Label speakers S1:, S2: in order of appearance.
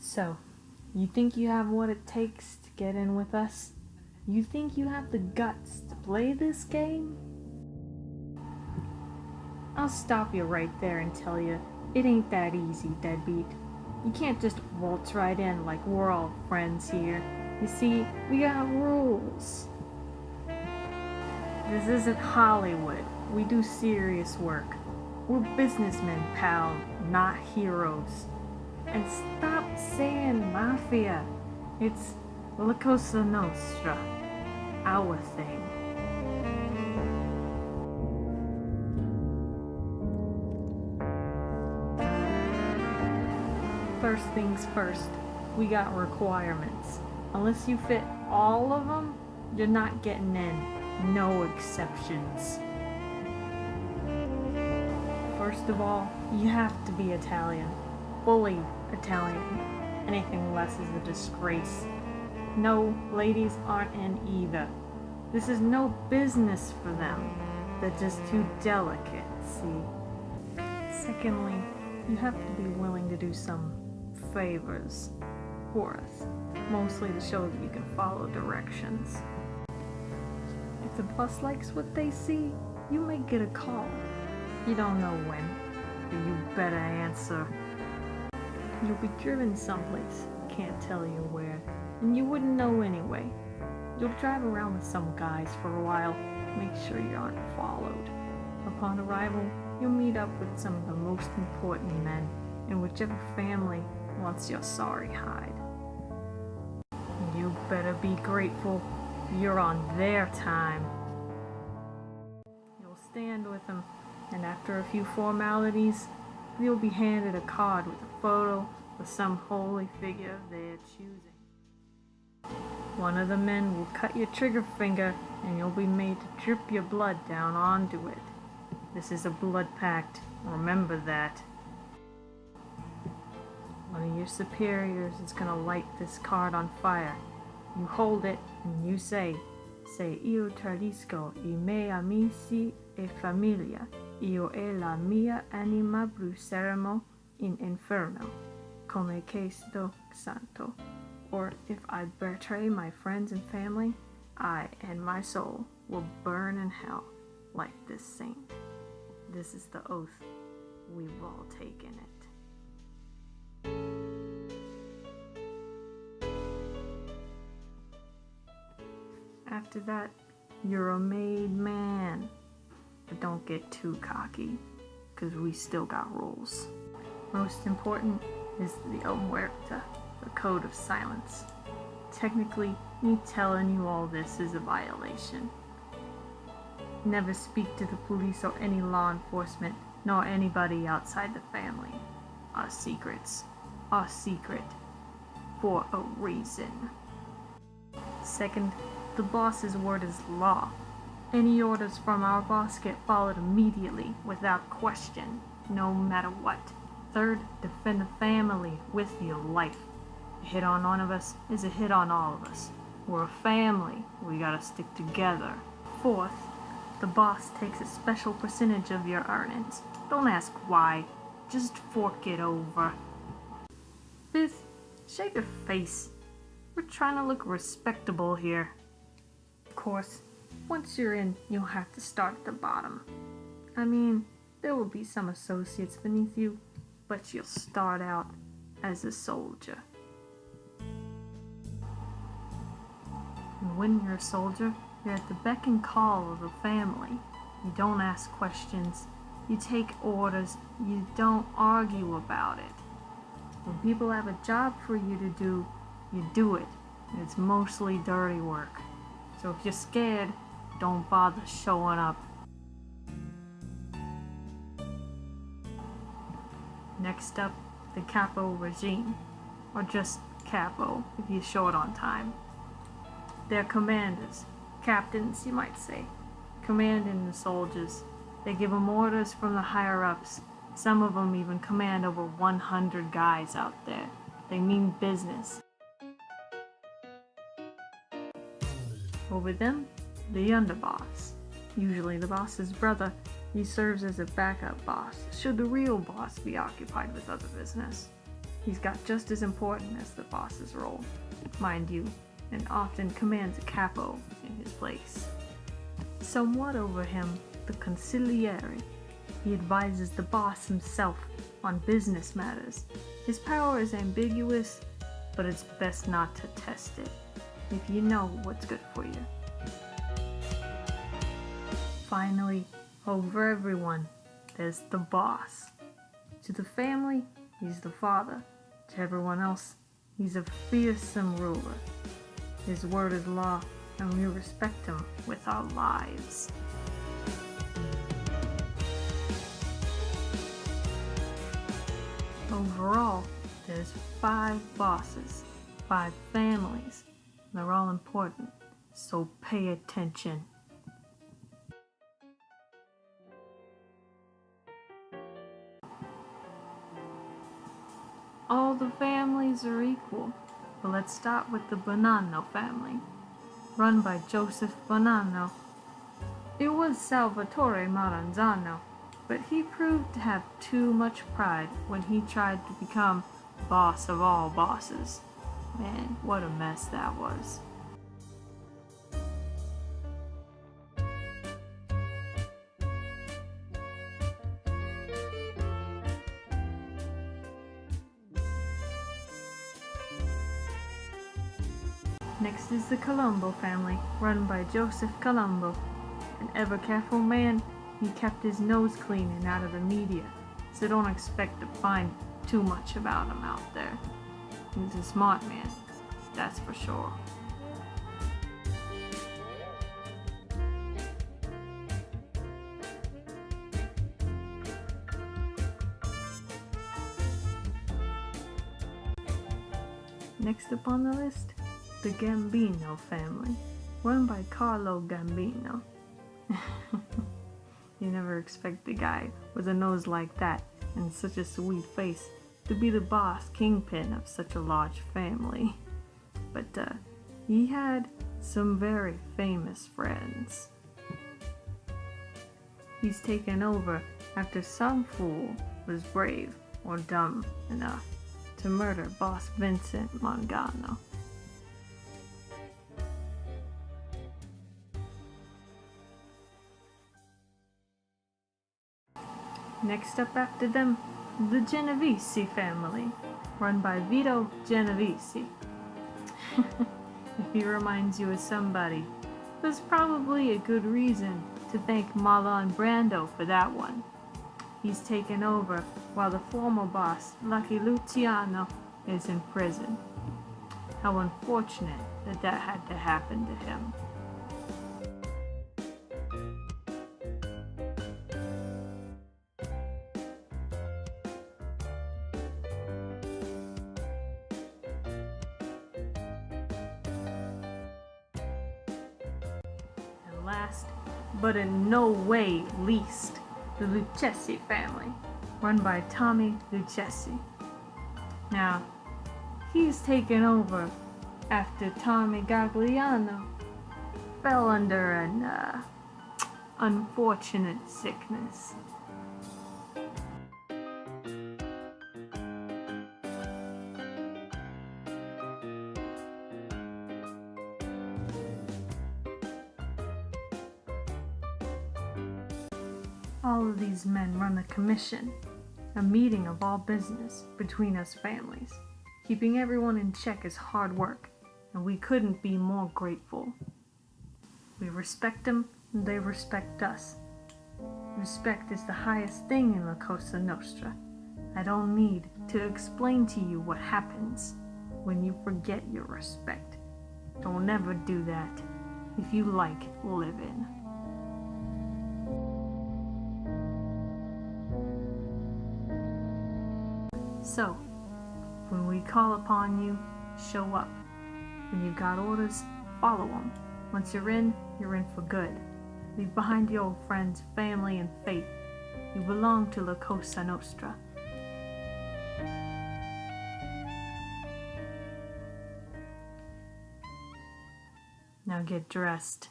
S1: So, you think you have what it takes to get in with us? You think you have the guts to play this game? I'll stop you right there and tell you, it ain't that easy, deadbeat. You can't just waltz right in like we're all friends here. You see, we got rules. This isn't Hollywood. We do serious work. We're businessmen, pal, not heroes. And stop saying Mafia. It's La Cosa Nostra, our thing. First things first, we got requirements. Unless you fit all of them, you're not getting in. No exceptions. First of all, you have to be Italian. Fully Italian. Anything less is a disgrace. No, ladies aren't in either. This is no business for them. They're just too delicate, see? Secondly, you have to be willing to do some favors for us. Mostly to show that you can follow directions. If the boss likes what they see, you may get a call. You don't know when, but you better answer. You'll be driven someplace, can't tell you where, and you wouldn't know anyway. You'll drive around with some guys for a while, make sure you aren't followed. Upon arrival, you'll meet up with some of the most important men in whichever family wants your sorry hide. You better be grateful you're on their time. You'll stand with them, and after a few formalities, you'll be handed a card with a photo of some holy figure of their choosing. One of the men will cut your trigger finger, and you'll be made to drip your blood down onto it. This is a blood pact, remember that. One of your superiors is going to light this card on fire. You hold it and you say, io tradisco I miei amici e famiglia, io e la mia anima bruceremo in inferno, come Cristo Santo. Or if I betray my friends and family, I and my soul will burn in hell like this saint. This is the oath we've all taken it. After that, you're a made man. But don't get too cocky, because we still got rules. Most important is the omerta, the code of silence. Technically, me telling you all this is a violation. Never speak to the police or any law enforcement, nor anybody outside the family. Our secrets are secret for a reason. Second, the boss's word is law. Any orders from our boss get followed immediately, without question, no matter what. Third, defend the family with your life. A hit on one of us is a hit on all of us. We're a family, we gotta stick together. Fourth, the boss takes a special percentage of your earnings. Don't ask why, just fork it over. Fifth, shave your face. We're trying to look respectable here. Of course, once you're in, you'll have to start at the bottom. I mean, there will be some associates beneath you, but you'll start out as a soldier. And when you're a soldier, you're at the beck and call of the family. You don't ask questions, you take orders, you don't argue about it. When people have a job for you to do, you do it. And it's mostly dirty work. So if you're scared, don't bother showing up. Next up, the capo regime, or just capo if you're short on time. They're commanders, captains you might say, commanding the soldiers. They give them orders from the higher-ups. Some of them even command over 100 guys out there. They mean business. Over them, the underboss. Usually the boss's brother. He serves as a backup boss, should the real boss be occupied with other business. He's got just as important as the boss's role, mind you, and often commands a capo in his place. Somewhat over him, the consigliere. He advises the boss himself on business matters. His power is ambiguous, but it's best not to test it, if you know what's good for you. Finally, over everyone, there's the boss. To the family, he's the father. To everyone else, he's a fearsome ruler. His word is law, and we respect him with our lives. Overall, there's 5 bosses, 5 families. They're all important, so pay attention. All the families are equal, but let's start with the Bonanno family, run by Joseph Bonanno. It was Salvatore Maranzano, but he proved to have too much pride when he tried to become boss of all bosses. Man, what a mess that was. Next is the Colombo family, run by Joseph Colombo. An ever careful man, he kept his nose clean and out of the media, so don't expect to find too much about him out there. He's a smart man, that's for sure. Next up on the list, the Gambino family, run by Carlo Gambino. You never expect the guy with a nose like that and such a sweet face to be the boss kingpin of such a large family. But he had some very famous friends. He's taken over after some fool was brave or dumb enough to murder boss Vincent Mangano. Next up after them, the Genovese family, run by Vito Genovese. If he reminds you of somebody, there's probably a good reason to thank Marlon Brando for that one. He's taken over while the former boss, Lucky Luciano, is in prison. How unfortunate that had to happen to him. Last, but in no way least, the Lucchesi family, run by Tommy Lucchesi. Now, he's taken over after Tommy Gagliano fell under an unfortunate sickness. All of these men run a commission, a meeting of all business between us families. Keeping everyone in check is hard work, and we couldn't be more grateful. We respect them, and they respect us. Respect is the highest thing in La Cosa Nostra. I don't need to explain to you what happens when you forget your respect. Don't ever do that if you like living. So, when we call upon you, show up. When you've got orders, follow them. Once you're in for good. Leave behind your old friends, family, and faith. You belong to La Cosa Nostra. Now get dressed.